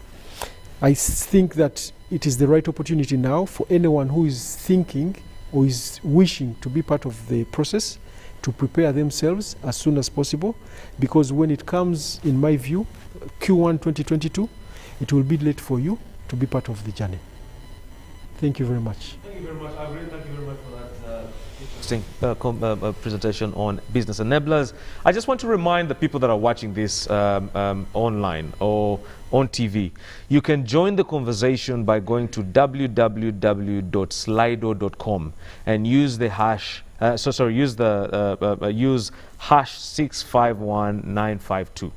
I think that it is the right opportunity now for anyone who is thinking or is wishing to be part of the process to prepare themselves as soon as possible, because when it comes, in my view, Q1 2022, it will be late for you to be part of the journey. Thank you very much. Thank you very much. I really thank you very much for that interesting presentation on business enablers. I just want to remind the people that are watching this online or on TV, you can join the conversation by going to www.slido.com and use the hash, use hash 651952.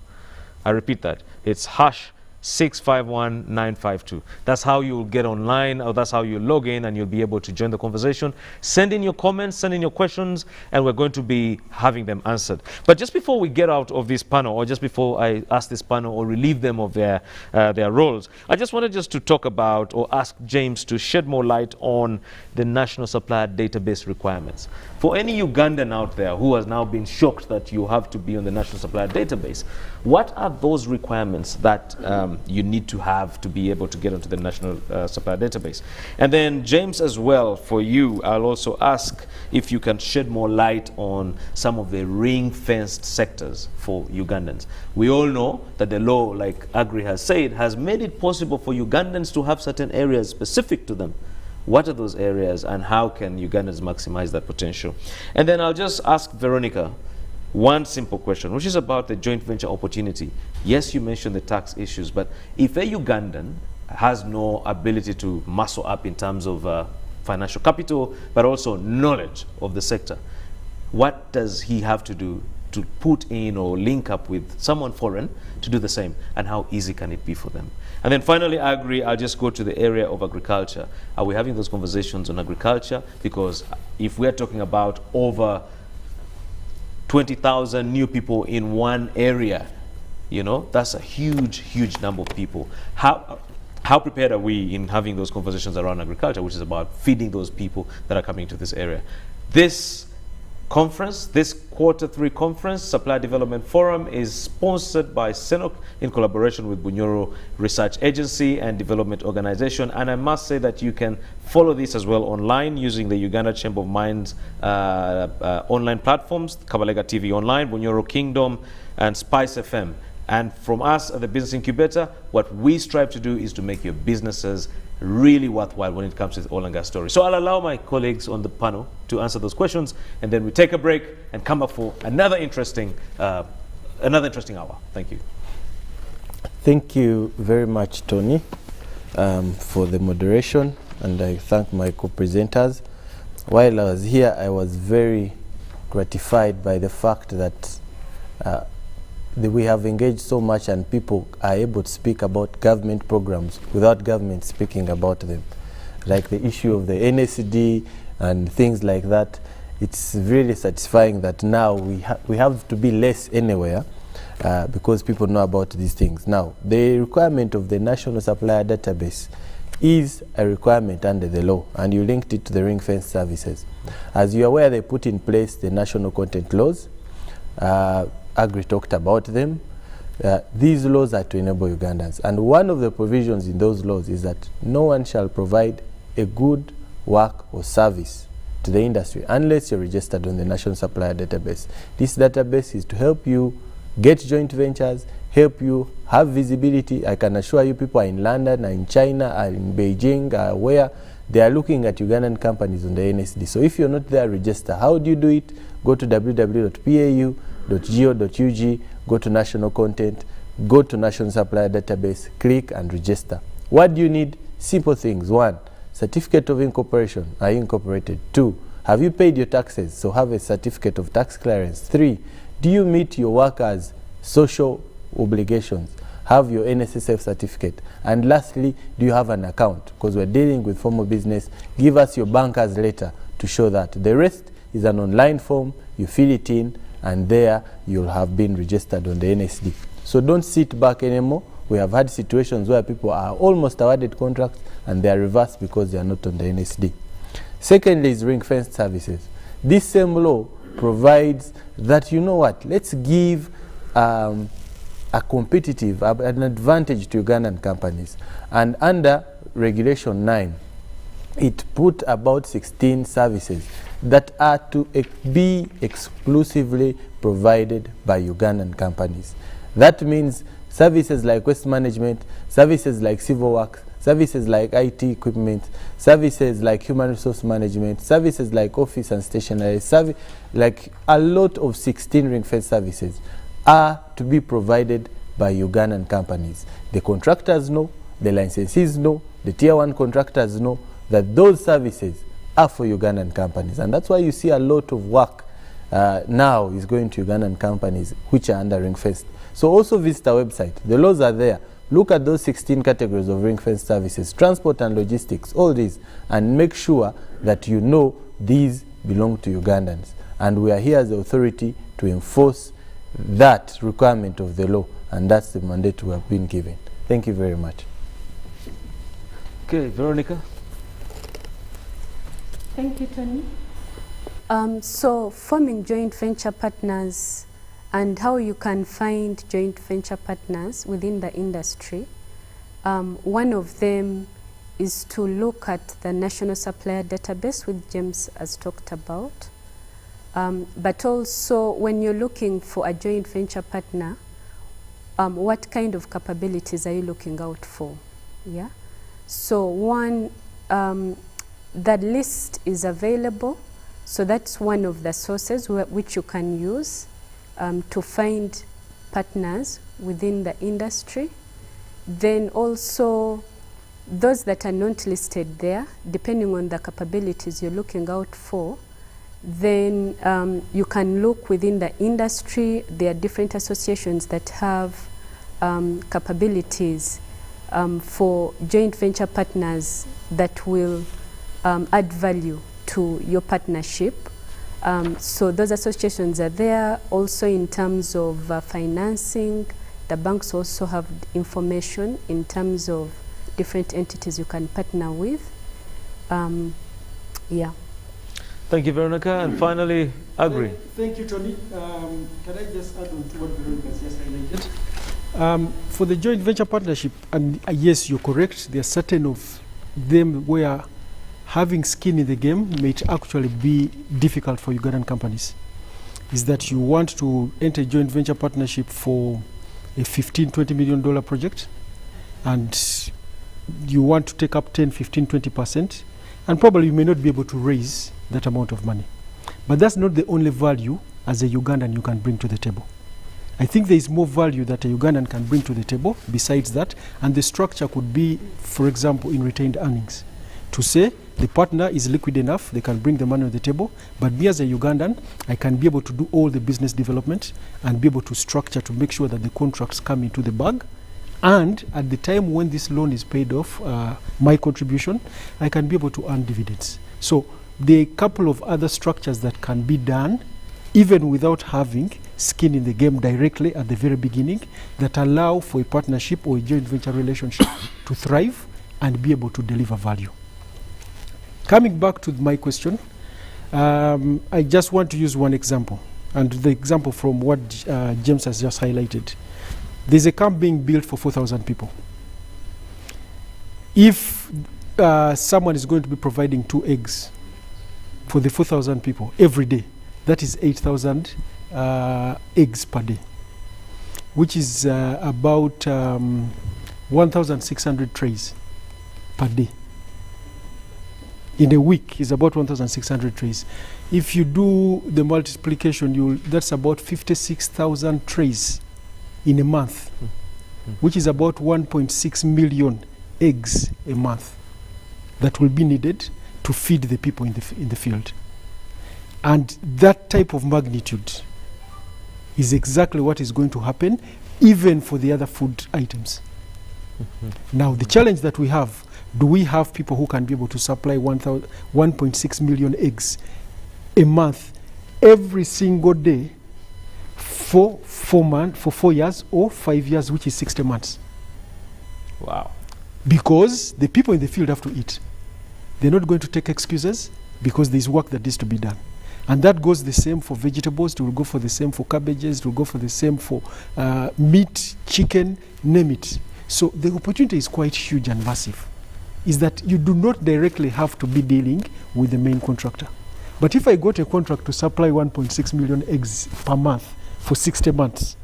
I repeat that, it's hash 651-952. That's how you'll get online, or that's how you log in, and you'll be able to join the conversation. Send in your comments, send in your questions, and we're going to be having them answered. But just before we get out of this panel, or just before I ask this panel or relieve them of their roles, I just wanted to talk about, or ask James to shed more light on the National Supplier Database requirements. For any Ugandan out there who has now been shocked that you have to be on the National Supplier Database, what are those requirements that you need to have to be able to get onto the National Supplier Database? And then James, as well, for you, I'll also ask if you can shed more light on some of the ring-fenced sectors for Ugandans. We all know that the law, like Agri has said, has made it possible for Ugandans to have certain areas specific to them. What are those areas, and how can Ugandans maximize that potential? And then I'll just ask Veronica one simple question, which is about the joint venture opportunity. Yes, you mentioned the tax issues, but if a Ugandan has no ability to muscle up in terms of financial capital, but also knowledge of the sector, what does he have to do to put in or link up with someone foreign to do the same, and how easy can it be for them? And then finally, I agree, I'll just go to the area of agriculture. Are we having those conversations on agriculture? Because if we're talking about over 20,000 new people in one area, you know, that's a huge, huge number of people. How prepared are we in having those conversations around agriculture, which is about feeding those people that are coming to this area? This conference, this Q3 conference, Supplier Development Forum, is sponsored by CNOOCQ in collaboration with Bunyoro Research Agency and Development Organization. And I must say that you can follow this as well online using the Uganda Chamber of Mines online platforms, Kabalega TV Online, Bunyoro Kingdom, and Spice FM. And from us at the Business Incubator, what we strive to do is to make your businesses really worthwhile when it comes to the oil and gas story. So I'll allow my colleagues on the panel to answer those questions, and then we take a break and come back for another interesting hour. Thank you. Thank you very much, Tony, for the moderation, and I thank my co-presenters. While I was here, I was very gratified by the fact that we have engaged so much, and people are able to speak about government programs without government speaking about them. Like the issue of the NSD and things like that. It's really satisfying that now we have to be less anywhere because people know about these things. Now, the requirement of the National Supplier Database is a requirement under the law, and you linked it to the ring-fence services. As you're aware, they put in place the national content laws. Agri talked about them. These laws are to enable Ugandans, and one of the provisions in those laws is that no one shall provide a good, work or service to the industry unless you're registered on the National Supplier Database. This database is to help you get joint ventures, help you have visibility. I can assure you, people are in London, are in China, are in Beijing, are where they are looking at Ugandan companies on the NSD. So if you're not there, register. How do you do it? Go to www.pau.go.ug, go to national content, go to National Supplier Database, click and register. What do you need? Simple things. 1, certificate of incorporation. Are you incorporated? 2, have you paid your taxes? So have a certificate of tax clearance. 3, do you meet your workers' social obligations? Have your NSSF certificate. And lastly, do you have an account? Because we're dealing with formal business. Give us your banker's letter to show that. The rest is an online form. You fill it in, and there you'll have been registered on the NSD. So don't sit back anymore. We have had situations where people are almost awarded contracts and they are reversed because they are not on the NSD. Secondly is ring-fenced services. This same law provides that, you know what, let's give an advantage to Ugandan companies. And under Regulation 9, it put about 16 services that are to be exclusively provided by Ugandan companies. That means services like waste management, services like civil works, services like IT equipment, services like human resource management, services like office and stationery, like a lot of 16 ring-fence services are to be provided by Ugandan companies. The contractors know, the licensees know, the tier 1 contractors know that those services are for Ugandan companies. And that's why you see a lot of work now is going to Ugandan companies which are under ring-fenced. So also visit our website. The laws are there. look at those 16 categories of ring-fence services, transport and logistics, all these, and make sure that you know these belong to Ugandans. And we are here as the authority to enforce that requirement of the law, and that's the mandate we have been given. Thank you very much. Okay, Veronica. Thank you, Tony. So forming joint venture partners and how you can find joint venture partners within the industry. One of them is to look at the National Supplier Database, which James has talked about. But also when you're looking for a joint venture partner, what kind of capabilities are you looking out for? Yeah. So one, that list is available. So that's one of the sources which you can use to find partners within the industry. Then also those that are not listed there, depending on the capabilities you're looking out for, then you can look within the industry. There are different associations that have capabilities for joint venture partners that will add value to your partnership. So those associations are there. Also in terms of financing, the banks also have information in terms of different entities you can partner with. Yeah. Thank you, Veronica. And finally, Agri. Thank you, Tony. Can I just add on to what Veronica just highlighted? For the joint venture partnership, and yes, you're correct, there are certain of them where having skin in the game may actually be difficult for Ugandan companies. Is that you want to enter a joint venture partnership for a $15–20 million project, and you want to take up 10, 15, 20%, and probably you may not be able to raise that amount of money. But that's not the only value as a Ugandan you can bring to the table. I think there is more value that a Ugandan can bring to the table besides that, and the structure could be, for example, in retained earnings. To say the partner is liquid enough, they can bring the money on the table, but me as a Ugandan, I can be able to do all the business development and be able to structure to make sure that the contracts come into the bag. And at the time when this loan is paid off, my contribution, I can be able to earn dividends. So there are a couple of other structures that can be done even without having skin in the game directly at the very beginning, that allow for a partnership or a joint venture relationship to thrive and be able to deliver value. Coming back to my question, I just want to use one example, and the example from what James has just highlighted. There's a camp being built for 4,000 people. If someone is going to be providing 2 eggs for the 4,000 people every day, that is 8,000 eggs per day, which is about 1,600 trays per day. In a week is about 1,600 trays. If you do the multiplication, that's about 56,000 trays in a month, which is about 1.6 million eggs a month that will be needed to feed the people in the field. And that type of magnitude is exactly what is going to happen even for the other food items. Now, the challenge that we have, do we have people who can be able to supply 1.6 million eggs a month every single day for 4 years or 5 years, which is 60 months? Wow. Because the people in the field have to eat. They're not going to take excuses because there's work that needs to be done. And that goes the same for vegetables, it will go for the same for cabbages, it will go for the same for meat, chicken, name it. So the opportunity is quite huge and massive. Is that you do not directly have to be dealing with the main contractor. But if I got a contract to supply 1.6 million eggs per month for 60 months,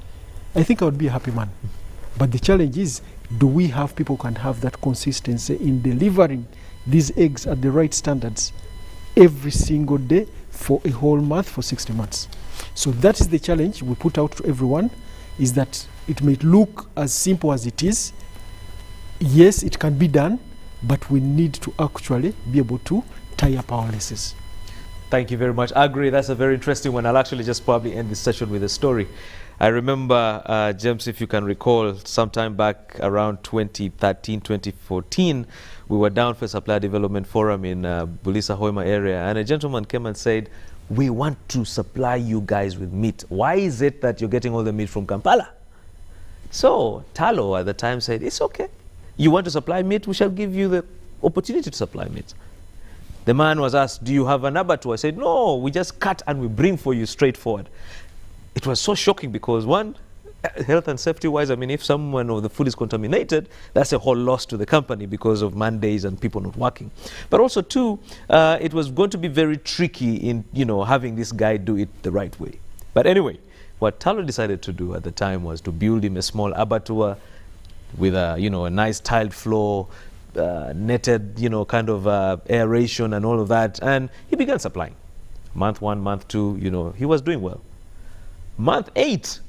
I think I would be a happy man. But the challenge is, do we have people who can have that consistency in delivering these eggs at the right standards every single day for a whole month for 60 months? So that is the challenge we put out to everyone, is that it may look as simple as it is. Yes, it can be done, but we need to actually be able to tie up our laces. Thank you very much. I agree. That's a very interesting one. I'll actually just probably end this session with a story. I remember, James, if you can recall, sometime back around 2013, 2014, we were down for a supplier development forum in Bulisa Hoima area, and a gentleman came and said, we want to supply you guys with meat. Why is it that you're getting all the meat from Kampala? So Talo at the time said, it's okay. You want to supply meat? We shall give you the opportunity to supply meat. The man was asked, do you have an abattoir? I said, no, we just cut and we bring for you straightforward. It was so shocking because one, health and safety wise, I mean, if someone or the food is contaminated, that's a whole loss to the company because of Mondays and people not working. But also two, it was going to be very tricky in, having this guy do it the right way. But anyway, what Talo decided to do at the time was to build him a small abattoir with a, a nice tiled floor, netted, kind of aeration and all of that. And he began supplying. Month 1, month 2, he was doing well. Month 8,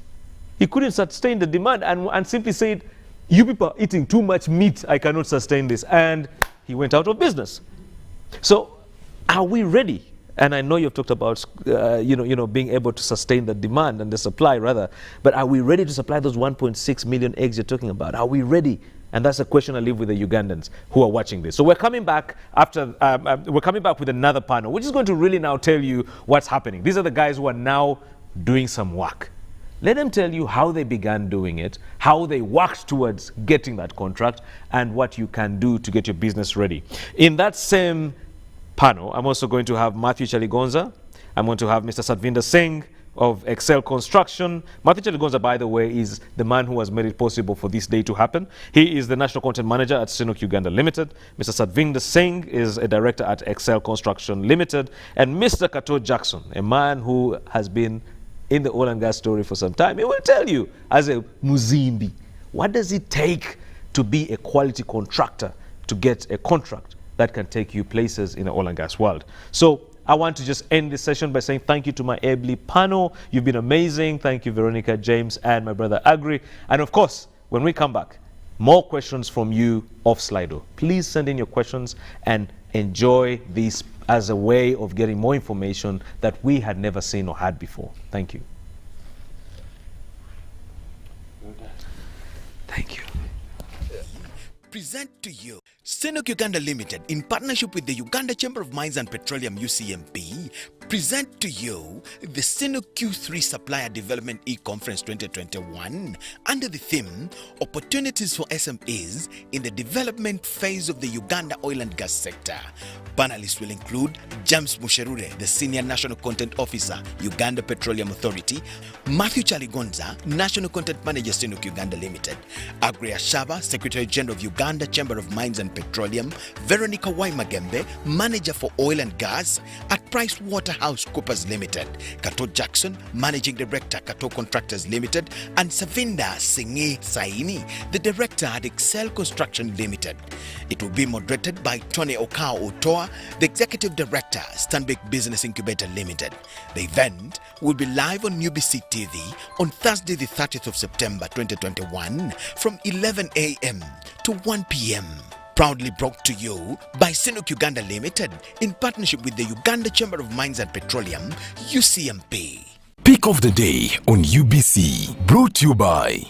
he couldn't sustain the demand and simply said, you people are eating too much meat, I cannot sustain this. And he went out of business. So are we ready? And I know you've talked about, being able to sustain the demand and the supply rather, but are we ready to supply those 1.6 million eggs you're talking about? Are we ready? And that's a question I leave with the Ugandans who are watching this. So we're coming back we're coming back with another panel, which is going to really now tell you what's happening. These are the guys who are now doing some work. Let them tell you how they began doing it, how they worked towards getting that contract, and what you can do to get your business ready. In that same panel, I'm also going to have Matthew Chaligonza. I'm going to have Mr. Satvinder Singh of Excel Construction. Matthew Chaligonza, by the way, is the man who has made it possible for this day to happen. He is the National Content Manager at CNOOCQ Uganda Limited. Mr. Satvinder Singh is a Director at Excel Construction Limited. And Mr. Kato Jackson, a man who has been in the oil and gas story for some time. He will tell you, as a Muzimbi, what does it take to be a quality contractor to get a contract that can take you places in the oil and gas world. So I want to just end this session by saying thank you to my ably panel. You've been amazing. Thank you, Veronica, James, and my brother Agri. And of course, when we come back, more questions from you off Slido. Please send in your questions and enjoy this as a way of getting more information that we had never seen or had before. Thank you. Thank you. Present to you CNOOCQ Uganda Limited in partnership with the Uganda Chamber of Mines and Petroleum UCMP present to you the CNOOCQ3 Supplier Development E-Conference 2021 under the theme Opportunities for SMEs in the Development Phase of the Uganda Oil and Gas Sector. Panelists will include James Musherure, the Senior National Content Officer, Uganda Petroleum Authority, Matthew Chaligonza, National Content Manager, CNOOCQ Uganda Limited, Agri Ashaba, Secretary General of Uganda Chamber of Mines and Petroleum, Veronica Waimagembe, Manager for Oil and Gas at PricewaterhouseCoopers Limited, Kato Jackson, Managing Director, Kato Contractors Limited, and Savinda Singh Saini, the Director at Excel Construction Limited. It will be moderated by Tony Okao Otoa, the Executive Director, Stanbic Business Incubator Limited. The event will be live on UBC TV on Thursday, the 30th of September 2021 from 11 a.m. to 1 p.m. Proudly brought to you by CNOOCQ Uganda Limited in partnership with the Uganda Chamber of Mines and Petroleum, UCMP. Pick of the day on UBC, brought to you by